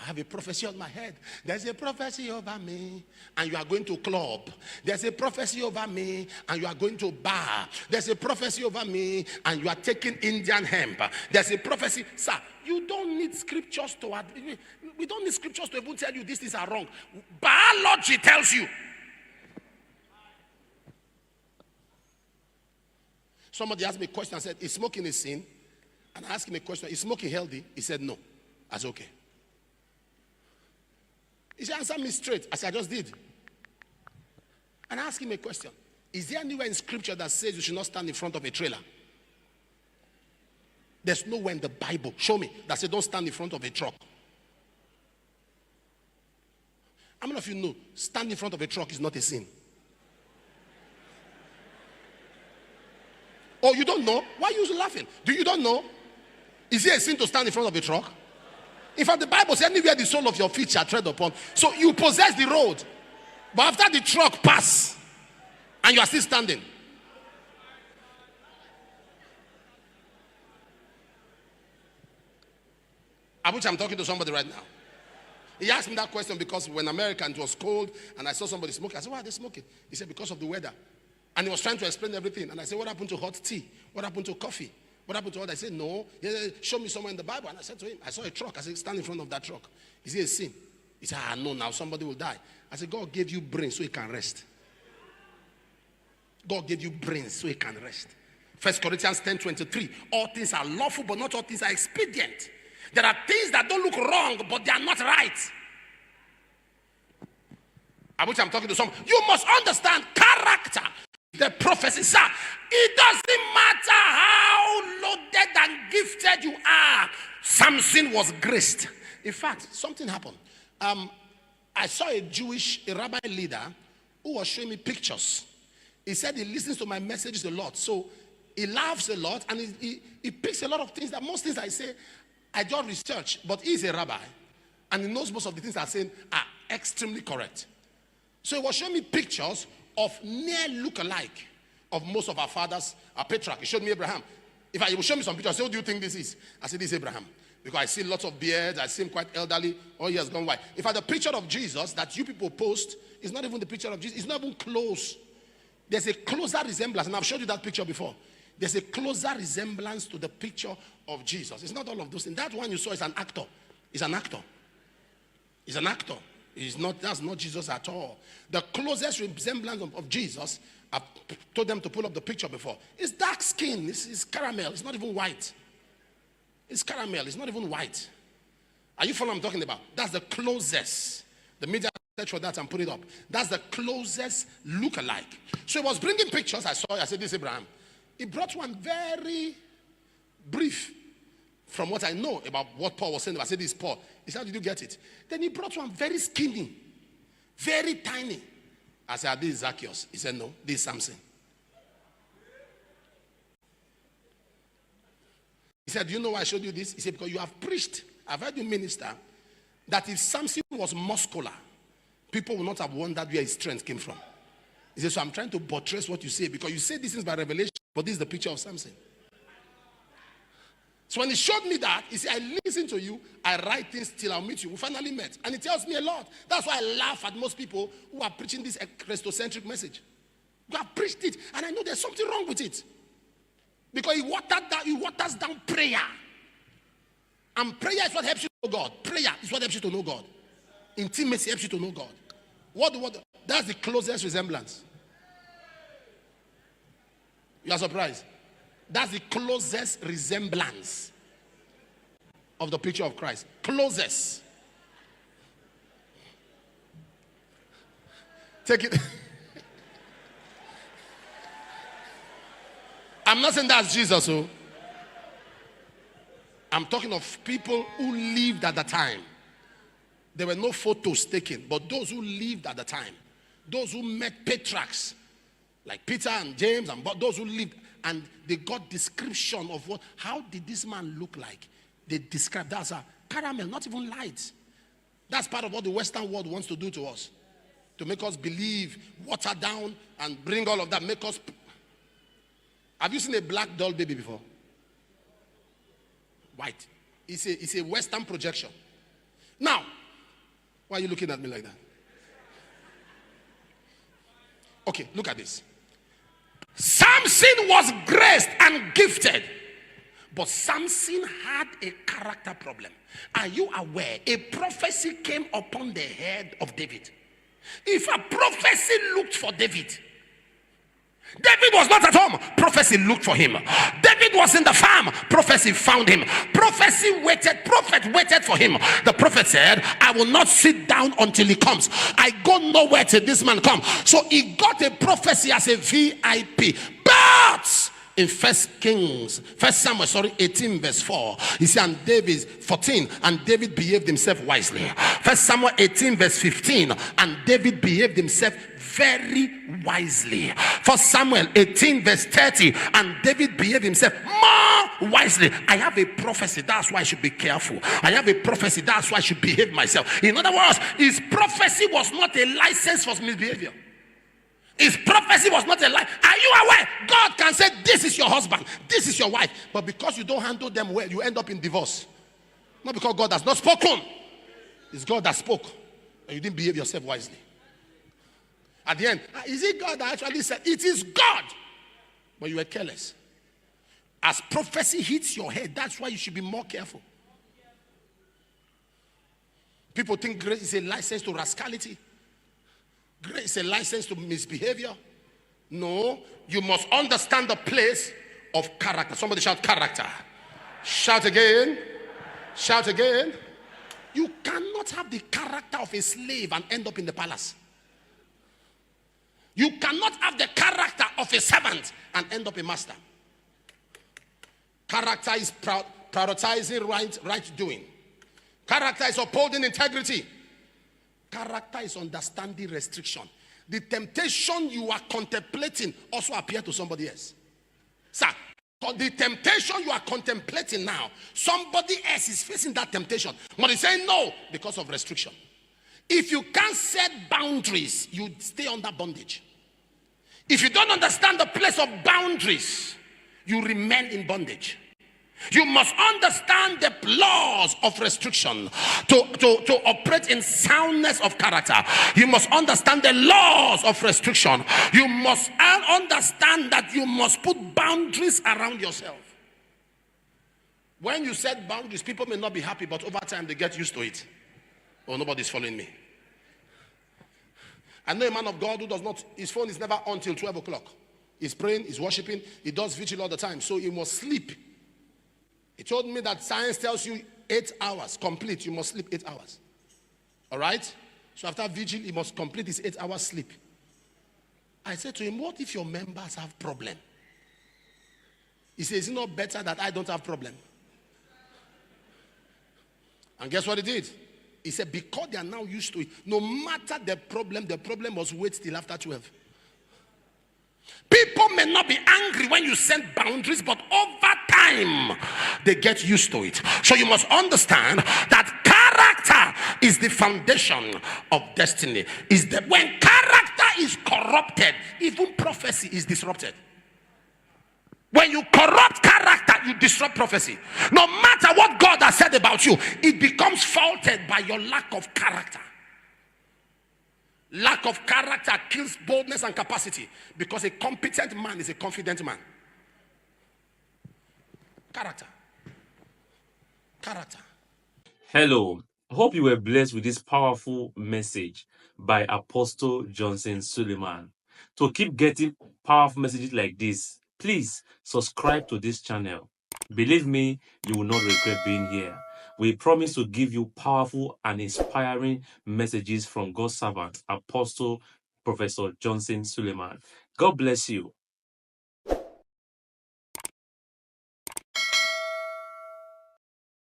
I have a prophecy on my head. There's a prophecy over me, and you are going to club. There's a prophecy over me, and you are going to bar. There's a prophecy over me, and you are taking Indian hemp. There's a prophecy. Sir, you don't need scriptures to we don't need scriptures to even tell you these things are wrong. Biology tells you. Somebody asked me a question and said, is smoking a sin? And I asked him a question, is smoking healthy? He said, no. I said, okay. He said, answer me straight. I said, I just did. And I asked him a question. Is there anywhere in scripture that says you should not stand in front of a trailer? There's nowhere in the Bible, show me, that says don't stand in front of a truck. How many of you know standing in front of a truck is not a sin? Oh, you don't know? Why are you laughing? You don't know? Is it a sin to stand in front of a truck? In fact, the Bible says anywhere the sole of your feet shall tread upon. So you possess the road. But after the truck pass, and you are still standing. I wish I'm talking to somebody right now. He asked me that question because when America, it was cold, and I saw somebody smoking. I said, why are they smoking? He said, because of the weather. And he was trying to explain everything. And I said, what happened to hot tea? What happened to coffee? What happened to what? I said, no. He said, show me somewhere in the Bible. And I said to him, I saw a truck. I said, stand in front of that truck. Is it a sin? He said, no, now somebody will die. I said, God gave you brains so he can rest. God gave you brains so he can rest. 1 Corinthians 10:23. All things are lawful, but not all things are expedient. There are things that don't look wrong, but they are not right. I wish I'm talking to someone. You must understand character. The prophecy, sir. It doesn't matter how loaded and gifted you are. Samson was graced. In fact, something happened. I saw a rabbi leader who was showing me pictures. He said he listens to my messages a lot. So he laughs a lot and he picks a lot of things that most things I say, I just research. But he's a rabbi. And he knows most of the things I'm saying are extremely correct. So he was showing me pictures of near look-alike of most of our fathers, our patriarch. He showed me Abraham. If he would show me some pictures, I said, what do you think this is? I said, this is Abraham. Because I see lots of beards, I see him quite elderly, all he has gone white. In fact, the picture of Jesus that you people post is not even the picture of Jesus. It's not even close. There's a closer resemblance, and I've showed you that picture before. There's a closer resemblance to the picture of Jesus. It's not all of those things. That one you saw is an actor. He's an actor. He's an actor. That's not Jesus at all. The closest resemblance of Jesus, I told them to pull up the picture before. It's dark skin. It's caramel. It's not even white. It's caramel. It's not even white. Are you following what I'm talking about? That's the closest. The media search for that and put it up. That's the closest look-alike. So he was bringing pictures. I said, this is Abraham. He brought one very brief from what I know about what Paul was saying. I said, this is Paul. He said, how did you get it? Then he brought one very skinny, very tiny. I said, this is Zacchaeus. He said, no, this is Samson. He said, do you know why I showed you this? He said, because you have preached, I've heard you minister, that if Samson was muscular, people would not have wondered where his strength came from. He said, so I'm trying to buttress what you say, because you say this is by revelation, but this is the picture of Samson. So when he showed me that, he said, I listen to you, I write things till I'll meet you. We finally met. And it tells me a lot. That's why I laugh at most people who are preaching this Christocentric message. You have preached it, and I know there's something wrong with it. Because he waters down prayer. And prayer is what helps you to know God. Prayer is what helps you to know God. Intimacy helps you to know God. That's the closest resemblance. You are surprised? That's the closest resemblance of the picture of Christ. Closest. Take it. I'm not saying that's Jesus. Oh. I'm talking of people who lived at the time. There were no photos taken, but those who lived at the time. Those who met patriarchs, like Peter and James, and those who lived, and they got description of how did this man look like? They described that as a caramel, not even light. That's part of what the Western world wants to do to us. To make us believe, water down, and bring all of that, make us... Have you seen a black doll baby before? White. It's a Western projection. Now, Why are you looking at me like that? Okay, look at this. Samson was graced and gifted, but Samson had a character problem. Are you aware? A prophecy came upon the head of David. If a prophecy looked for David, David was not at home, prophecy looked for him. David was in the farm, prophecy found him. Prophecy waited, prophet waited for him. The prophet said, I will not sit down until he comes. I go nowhere till this man comes. So he got a prophecy as a VIP. But in First Samuel 18 verse 4, he said, and David 14, and David behaved himself wisely. First Samuel 18 verse 15, and David behaved himself very wisely. First Samuel 18 verse 30, and David behaved himself more wisely. I have a prophecy, that's why I should be careful. I have a prophecy, that's why I should behave myself. In other words, his prophecy was not a license for misbehavior. His prophecy was not a lie. Are you aware? God can say, this is your husband, this is your wife, but because you don't handle them well, you end up in divorce. Not because God has not spoken. It's God that spoke, and you didn't behave yourself wisely. At the end, is it God that actually said? It is God, but you were careless. As prophecy hits your head, that's why you should be more careful. People think grace is a license to rascality. Grace is a license to misbehavior. No, you must understand the place of character. Somebody shout character. Shout again. Shout again. You cannot have the character of a slave and end up in the palace. You cannot have the character of a servant and end up a master. Character is prioritizing right doing. Character is upholding integrity. Character is understanding restriction. The temptation you are contemplating also appears to somebody else. Sir, the temptation you are contemplating now, somebody else is facing that temptation. But he's saying no because of restriction. If you can't set boundaries, you stay under bondage. If you don't understand the place of boundaries, you remain in bondage. You must understand the laws of restriction to operate in soundness of character. You must understand the laws of restriction. You must understand that you must put boundaries around yourself. When you set boundaries, people may not be happy, but over time they get used to it. Oh, nobody's following me. I know a man of God who does not, his phone is never on till 12 o'clock. He's praying, he's worshiping, he does vigil all the time, so he must sleep. He told me that science tells you 8 hours complete. You must sleep 8 hours. All right? So after vigil, he must complete his 8 hours sleep. I said to him, what if your members have problem? He says, is it not better that I don't have problem? And guess what he did? He said, because they are now used to it, no matter the problem must wait till after 12. People may not be angry when you set boundaries, but over time, they get used to it. So you must understand that character is the foundation of destiny. When character is corrupted, even prophecy is disrupted. When you corrupt character, you disrupt prophecy. No matter what God has said about you, it becomes faulted by your lack of character. Lack of character kills boldness and capacity, because a competent man is a confident man. Character. Character. Hello. I hope you were blessed with this powerful message by Apostle Johnson Suleiman. To keep getting powerful messages like this, please subscribe to this channel. Believe me, you will not regret being here. We promise to give you powerful and inspiring messages from God's servant, Apostle Professor Johnson Suleiman. God bless you.